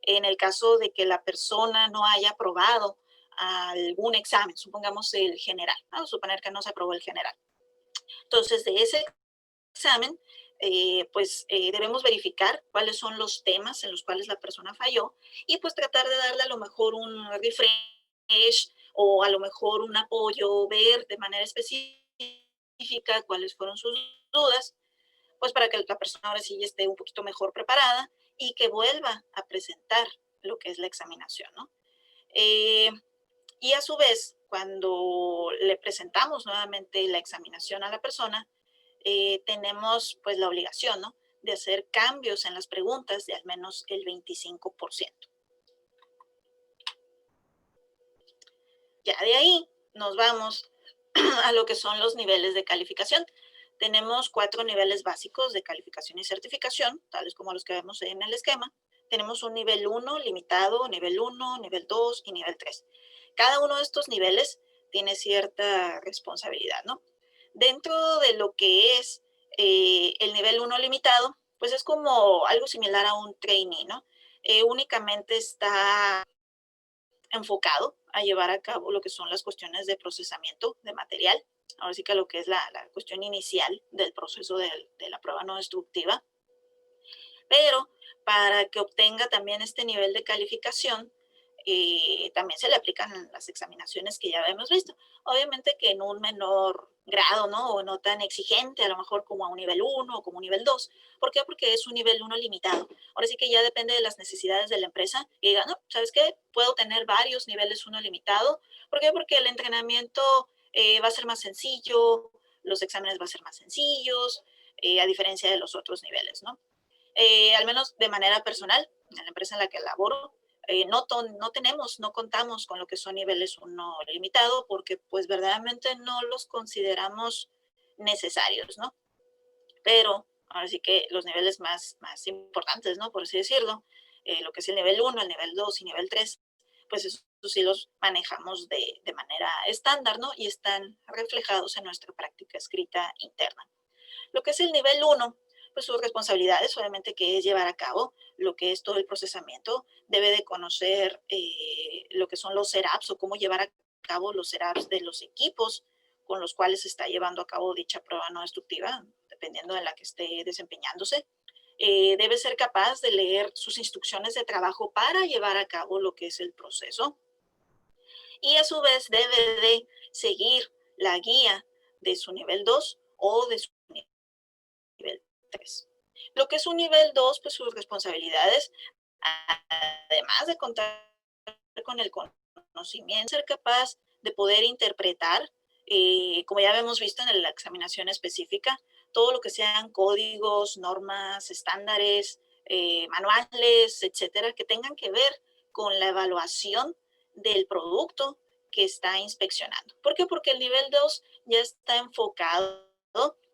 En el caso de que la persona no haya aprobado algún examen, supongamos el general, vamos a suponer que no se aprobó el general. Entonces, de ese examen, debemos verificar cuáles son los temas en los cuales la persona falló y pues tratar de darle a lo mejor un refresh o a lo mejor un apoyo, ver de manera específica cuáles fueron sus dudas, pues para que la persona ahora sí esté un poquito mejor preparada y que vuelva a presentar lo que es la examinación, ¿no? Eh, y a su vez, cuando le presentamos nuevamente la examinación a la persona, tenemos pues la obligación, ¿no?, de hacer cambios en las preguntas de al menos el 25%. Ya de ahí nos vamos a lo que son los niveles de calificación. Tenemos 4 niveles básicos de calificación y certificación, tales como los que vemos en el esquema. Tenemos un nivel 1 limitado, nivel 1, nivel 2 y nivel 3. Cada uno de estos niveles tiene cierta responsabilidad, ¿no? Dentro de lo que es el nivel 1 limitado, pues es como algo similar a un trainee, ¿no? Únicamente está enfocado a llevar a cabo lo que son las cuestiones de procesamiento de material, ahora sí que lo que es la cuestión inicial del proceso de la prueba no destructiva, pero para que obtenga también este nivel de calificación, también se le aplican las examinaciones que ya habíamos visto. Obviamente que en un menor grado, ¿no? O no tan exigente, a lo mejor como a un nivel 1 o como un nivel 2. ¿Por qué? Porque es un nivel 1 limitado. Ahora sí que ya depende de las necesidades de la empresa y diga, no, ¿sabes qué? Puedo tener varios niveles 1 limitado. ¿Por qué? Porque el entrenamiento va a ser más sencillo, los exámenes van a ser más sencillos, a diferencia de los otros niveles, ¿no? Al menos de manera personal, en la empresa en la que laboro, no contamos con lo que son niveles 1 limitado porque pues verdaderamente no los consideramos necesarios, ¿no? Pero ahora sí que los niveles más importantes, ¿no? Por así decirlo, lo que es el nivel 1, el nivel 2 y nivel 3, pues eso sí los manejamos de manera estándar, ¿no? Y están reflejados en nuestra práctica escrita interna. Lo que es el nivel 1, pues sus responsabilidades, obviamente, que es llevar a cabo lo que es todo el procesamiento, debe de conocer lo que son los setups o cómo llevar a cabo los setups de los equipos con los cuales se está llevando a cabo dicha prueba no destructiva, dependiendo de la que esté desempeñándose. Debe ser capaz de leer sus instrucciones de trabajo para llevar a cabo lo que es el proceso y a su vez debe de seguir la guía de su nivel 2 o de su nivel 3. Lo que es un nivel 2, pues sus responsabilidades, además de contar con el conocimiento, ser capaz de poder interpretar, como ya hemos visto en la examinación específica, todo lo que sean códigos, normas, estándares, manuales, etcétera, que tengan que ver con la evaluación del producto que está inspeccionando. ¿Por qué? Porque el nivel 2 ya está enfocado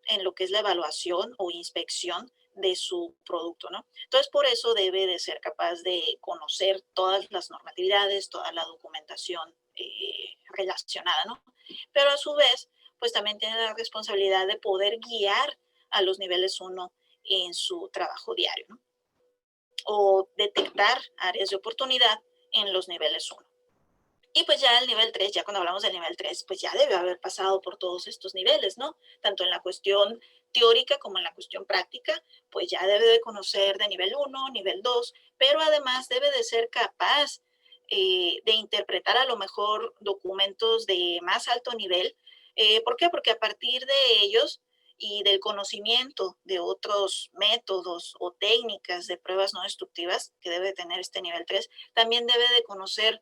en lo que es la evaluación o inspección de su producto, ¿no? Entonces, por eso debe de ser capaz de conocer todas las normatividades, toda la documentación relacionada, ¿no? Pero a su vez, pues también tiene la responsabilidad de poder guiar a los niveles 1 en su trabajo diario, ¿no? O detectar áreas de oportunidad en los niveles 1. Y pues ya el nivel 3, ya cuando hablamos del nivel 3, pues ya debe haber pasado por todos estos niveles, ¿no? Tanto en la cuestión teórica como en la cuestión práctica, pues ya debe de conocer de nivel 1, nivel 2, pero además debe de ser capaz de interpretar a lo mejor documentos de más alto nivel. ¿Por qué? Porque a partir de ellos y del conocimiento de otros métodos o técnicas de pruebas no destructivas que debe tener este nivel 3, también debe de conocer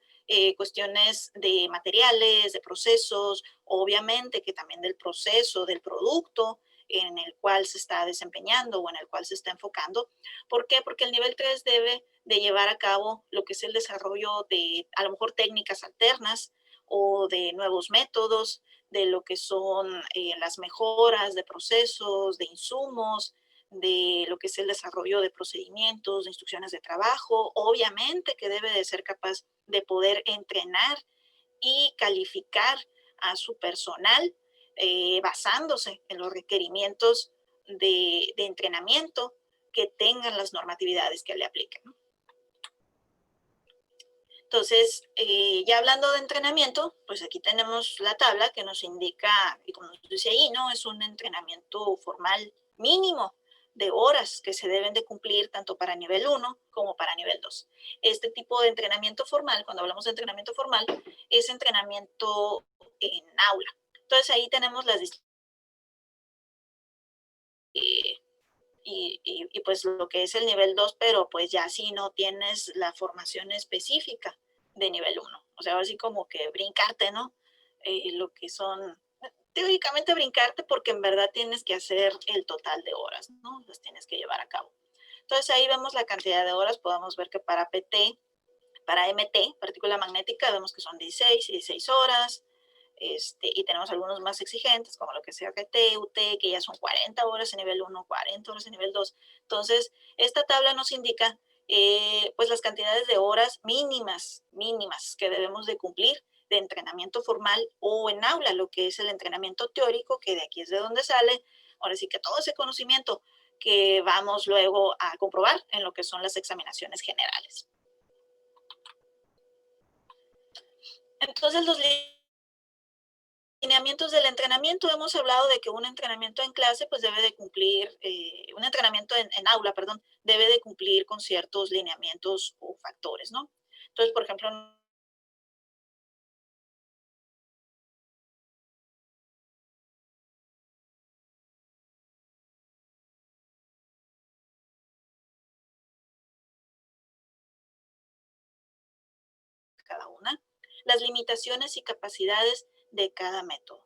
cuestiones de materiales, de procesos, obviamente que también del proceso, del producto en el cual se está desempeñando o en el cual se está enfocando. ¿Por qué? Porque el nivel 3 debe de llevar a cabo lo que es el desarrollo de a lo mejor técnicas alternas o de nuevos métodos, de lo que son las mejoras de procesos, de insumos, de lo que es el desarrollo de procedimientos, de instrucciones de trabajo, obviamente que debe de ser capaz de poder entrenar y calificar a su personal basándose en los requerimientos de entrenamiento que tengan las normatividades que le apliquen, ¿no? Entonces, ya hablando de entrenamiento, pues aquí tenemos la tabla que nos indica, y como nos dice ahí, ¿no? Es un entrenamiento formal mínimo de horas que se deben de cumplir tanto para nivel 1 como para nivel 2. Este tipo de entrenamiento formal, cuando hablamos de entrenamiento formal, es entrenamiento en aula. Entonces ahí tenemos las y pues lo que es el nivel 2, pero pues ya si no tienes la formación específica de nivel 1. O sea, así como que brincarte, ¿no? Lo que son, teóricamente brincarte porque en verdad tienes que hacer el total de horas, ¿no? Las tienes que llevar a cabo. Entonces ahí vemos la cantidad de horas, podemos ver que para PT, para MT, partícula magnética, vemos que son 16 horas, y tenemos algunos más exigentes, como lo que sea RT, UT, que ya son 40 horas en nivel 1, 40 horas en nivel 2. Entonces, esta tabla nos indica pues las cantidades de horas mínimas que debemos de cumplir de entrenamiento formal o en aula, lo que es el entrenamiento teórico, que de aquí es de donde sale, ahora sí que todo ese conocimiento que vamos luego a comprobar en lo que son las examinaciones generales. Entonces, los lineamientos del entrenamiento, hemos hablado de que un entrenamiento en clase pues debe de cumplir, un entrenamiento en aula, perdón, debe de cumplir con ciertos lineamientos o factores, ¿no? Entonces, por ejemplo, cada una, las limitaciones y capacidades de cada método.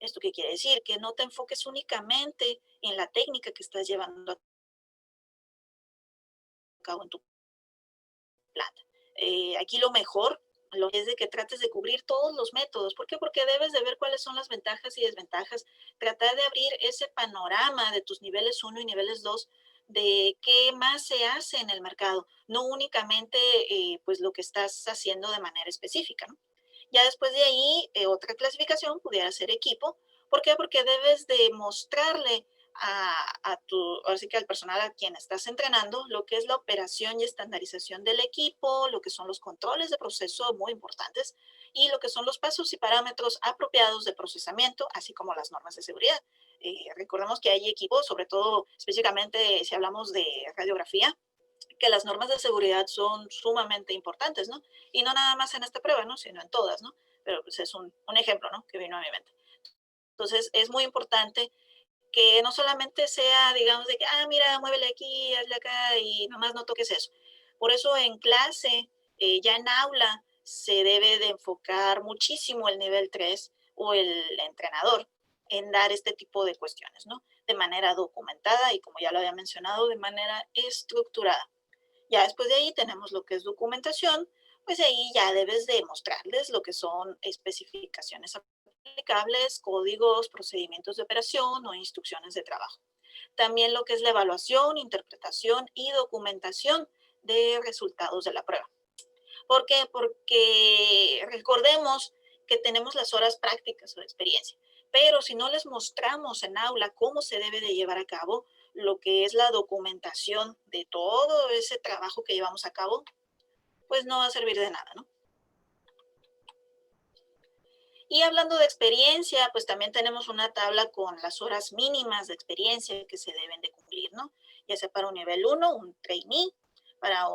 ¿Esto qué quiere decir? Que no te enfoques únicamente en la técnica que estás llevando a cabo en tu planta. Aquí lo mejor lo es de que trates de cubrir todos los métodos. ¿Por qué? Porque debes de ver cuáles son las ventajas y desventajas, tratar de abrir ese panorama de tus niveles 1 y niveles 2 de qué más se hace en el mercado, no únicamente pues lo que estás haciendo de manera específica, ¿no? Ya después de ahí, otra clasificación pudiera ser equipo. ¿Por qué? Porque debes de mostrarle así que al personal a quien estás entrenando, lo que es la operación y estandarización del equipo, lo que son los controles de proceso muy importantes y lo que son los pasos y parámetros apropiados de procesamiento, así como las normas de seguridad. Recordemos que hay equipos, sobre todo específicamente si hablamos de radiografía, que las normas de seguridad son sumamente importantes, ¿no? Y no nada más en esta prueba, ¿no? Sino en todas, ¿no? Pero pues es un ejemplo, ¿no? Que vino a mi mente. Entonces, es muy importante que no solamente sea, digamos, de que, mira, muévele aquí, hazle acá y nomás no toques eso. Por eso en clase, ya en aula, se debe de enfocar muchísimo el nivel 3 o el entrenador en dar este tipo de cuestiones, ¿no? De manera documentada y, como ya lo había mencionado, de manera estructurada. Ya después de ahí tenemos lo que es documentación, pues ahí ya debes de mostrarles lo que son especificaciones aplicables, códigos, procedimientos de operación o instrucciones de trabajo. También lo que es la evaluación, interpretación y documentación de resultados de la prueba. ¿Por qué? Porque recordemos que tenemos las horas prácticas o de experiencia, pero si no les mostramos en aula cómo se debe de llevar a cabo lo que es la documentación de todo ese trabajo que llevamos a cabo, pues no va a servir de nada, ¿no? Y hablando de experiencia, pues también tenemos una tabla con las horas mínimas de experiencia que se deben de cumplir, ¿no? Ya sea para un nivel 1, un trainee, para,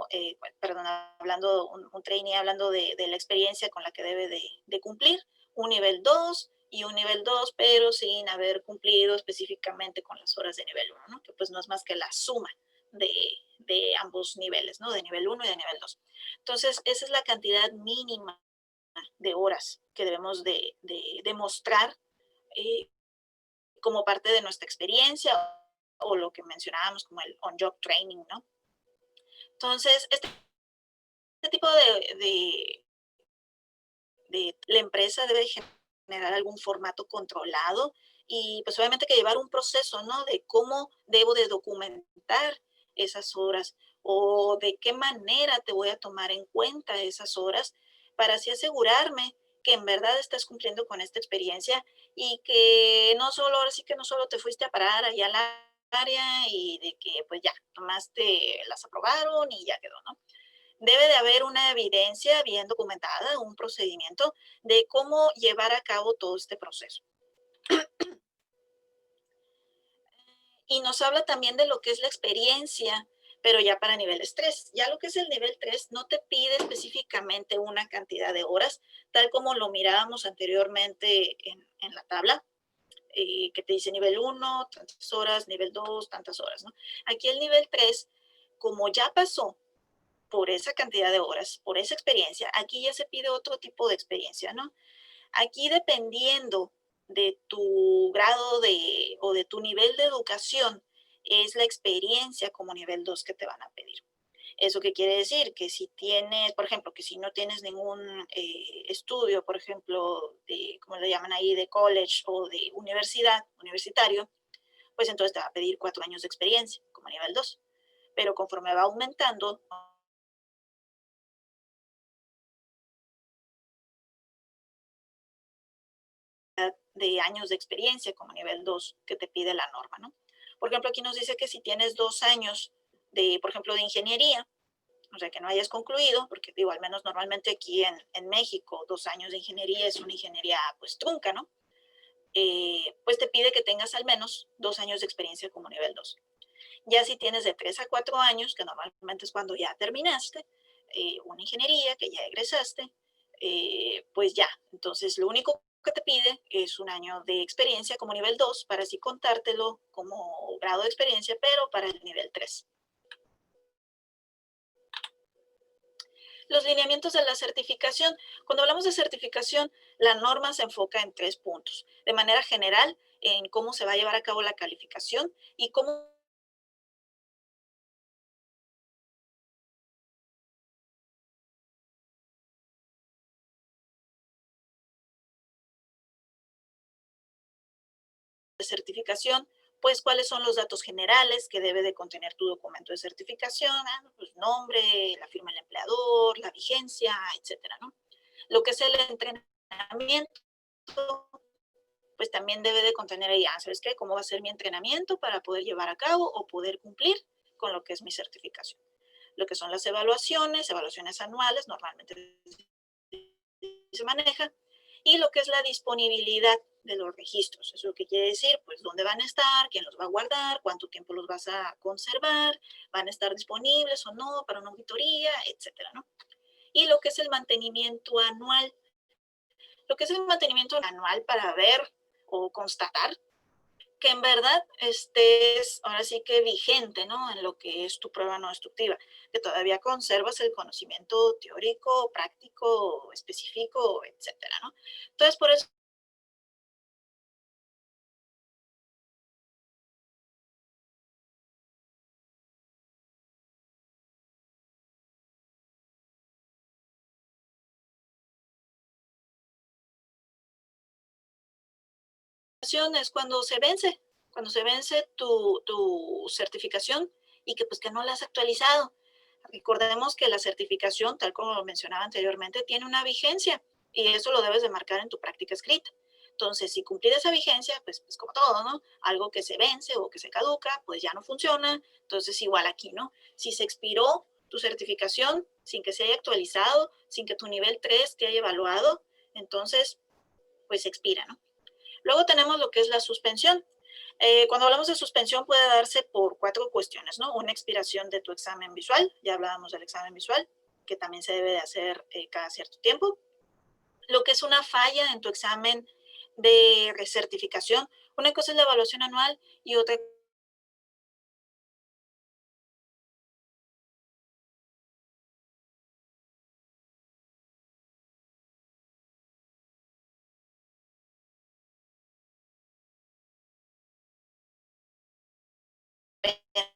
perdón, hablando, un trainee hablando de la experiencia con la que debe de cumplir, un nivel 2 y un nivel 2, pero sin haber cumplido específicamente con las horas de nivel 1, ¿no? Que pues no es más que la suma de, de ambos niveles, ¿no? De nivel 1 y de nivel 2. Entonces, esa es la cantidad mínima de horas que debemos de demostrar como parte de nuestra experiencia o lo que mencionábamos como el on-job training, ¿no? Entonces, este tipo de la empresa debe generar algún formato controlado y pues obviamente que llevar un proceso, ¿no? De cómo debo de documentar esas horas o de qué manera te voy a tomar en cuenta esas horas para así asegurarme que en verdad estás cumpliendo con esta experiencia y que no solo, ahora sí que no solo te fuiste a parar allá al y de que pues ya, nomás te las aprobaron y ya quedó, ¿no? Debe de haber una evidencia bien documentada, un procedimiento de cómo llevar a cabo todo este proceso. Y nos habla también de lo que es la experiencia, pero ya para niveles 3. Ya lo que es el nivel 3 no te pide específicamente una cantidad de horas, tal como lo mirábamos anteriormente en la tabla, que te dice nivel 1, tantas horas, nivel 2, tantas horas, ¿no? Aquí el nivel 3, como ya pasó por esa cantidad de horas, por esa experiencia, aquí ya se pide otro tipo de experiencia, ¿no? Aquí dependiendo de tu grado de o de tu nivel de educación, es la experiencia como nivel 2 que te van a pedir. ¿Eso qué quiere decir? Que si tienes, por ejemplo, que si no tienes ningún estudio, por ejemplo, de, como le llaman ahí, de college o de universidad, universitario, pues entonces te va a pedir 4 años de experiencia como nivel 2. Pero conforme va aumentando de años de experiencia como nivel 2 que te pide la norma, ¿no? Por ejemplo, aquí nos dice que si tienes 2 años de, por ejemplo, de ingeniería, o sea, que no hayas concluido, porque digo, al menos normalmente aquí en México, 2 años de ingeniería es una ingeniería pues trunca, ¿no? Pues te pide que tengas al menos 2 años de experiencia como nivel 2. Ya si tienes de 3 a 4 años, que normalmente es cuando ya terminaste una ingeniería, que ya egresaste, pues ya, entonces lo único que te pide es 1 año de experiencia como nivel 2 para así contártelo como grado de experiencia, pero para el nivel 3. Los lineamientos de la certificación. Cuando hablamos de certificación, la norma se enfoca en 3 puntos. De manera general, en cómo se va a llevar a cabo la calificación y cómo de certificación, pues cuáles son los datos generales que debe de contener tu documento de certificación, pues nombre, la firma del empleador, la vigencia, etcétera, ¿no? Lo que es el entrenamiento, pues también debe de contener ahí, ¿sabes qué? ¿Cómo va a ser mi entrenamiento para poder llevar a cabo o poder cumplir con lo que es mi certificación? Lo que son las evaluaciones, evaluaciones anuales, normalmente se maneja, y lo que es la disponibilidad de los registros. ¿Eso qué quiere decir? Pues dónde van a estar, quién los va a guardar, cuánto tiempo los vas a conservar, van a estar disponibles o no para una auditoría, etcétera, ¿no? Y lo que es el mantenimiento anual. Lo que es el mantenimiento anual para ver o constatar que en verdad estés ahora sí que vigente, ¿no? En lo que es tu prueba no destructiva, que todavía conservas el conocimiento teórico, práctico, específico, etcétera, ¿no? Entonces, por eso es cuando se vence tu certificación y que pues que no la has actualizado. Recordemos que la certificación, tal como lo mencionaba anteriormente, tiene una vigencia y eso lo debes de marcar en tu práctica escrita. Entonces, si cumplir esa vigencia, pues como todo, ¿no? Algo que se vence o que se caduca, pues ya no funciona. Entonces, igual aquí, ¿no? Si se expiró tu certificación sin que se haya actualizado, sin que tu nivel 3 te haya evaluado, entonces, pues se expira, ¿no? Luego tenemos lo que es la suspensión. Cuando hablamos de suspensión puede darse por 4 cuestiones, ¿no? Una expiración de tu examen visual, ya hablábamos del examen visual, que también se debe de hacer cada cierto tiempo. Lo que es una falla en tu examen de recertificación. Una cosa es la evaluación anual y otra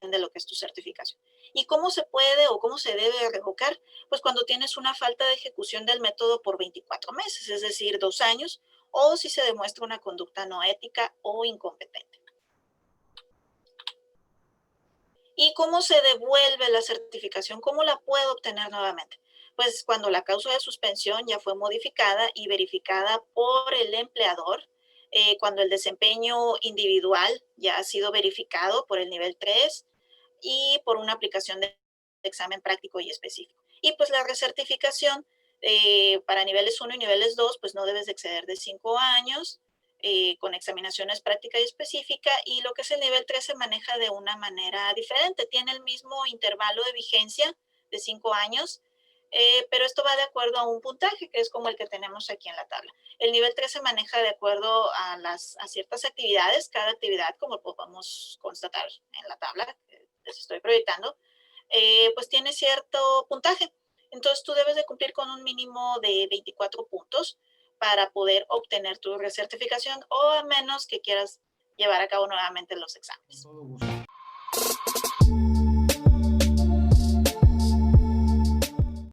de lo que es tu certificación. ¿Y cómo se puede o cómo se debe revocar? Pues cuando tienes una falta de ejecución del método por 24 meses, es decir, 2 años, o si se demuestra una conducta no ética o incompetente. ¿Y cómo se devuelve la certificación? ¿Cómo la puedo obtener nuevamente? Pues cuando la causa de suspensión ya fue modificada y verificada por el empleador cuando el desempeño individual ya ha sido verificado por el nivel 3 y por una aplicación de examen práctico y específico. Y pues la recertificación para niveles 1 y niveles 2, pues no debes de exceder de 5 años, con examinaciones práctica y específica, y lo que es el nivel 3 se maneja de una manera diferente, tiene el mismo intervalo de vigencia de 5 años, pero esto va de acuerdo a un puntaje, que es como el que tenemos aquí en la tabla. El nivel 3 se maneja de acuerdo a ciertas actividades, cada actividad, como podemos constatar en la tabla que les estoy proyectando, pues tiene cierto puntaje. Entonces tú debes de cumplir con un mínimo de 24 puntos para poder obtener tu recertificación o a menos que quieras llevar a cabo nuevamente los exámenes.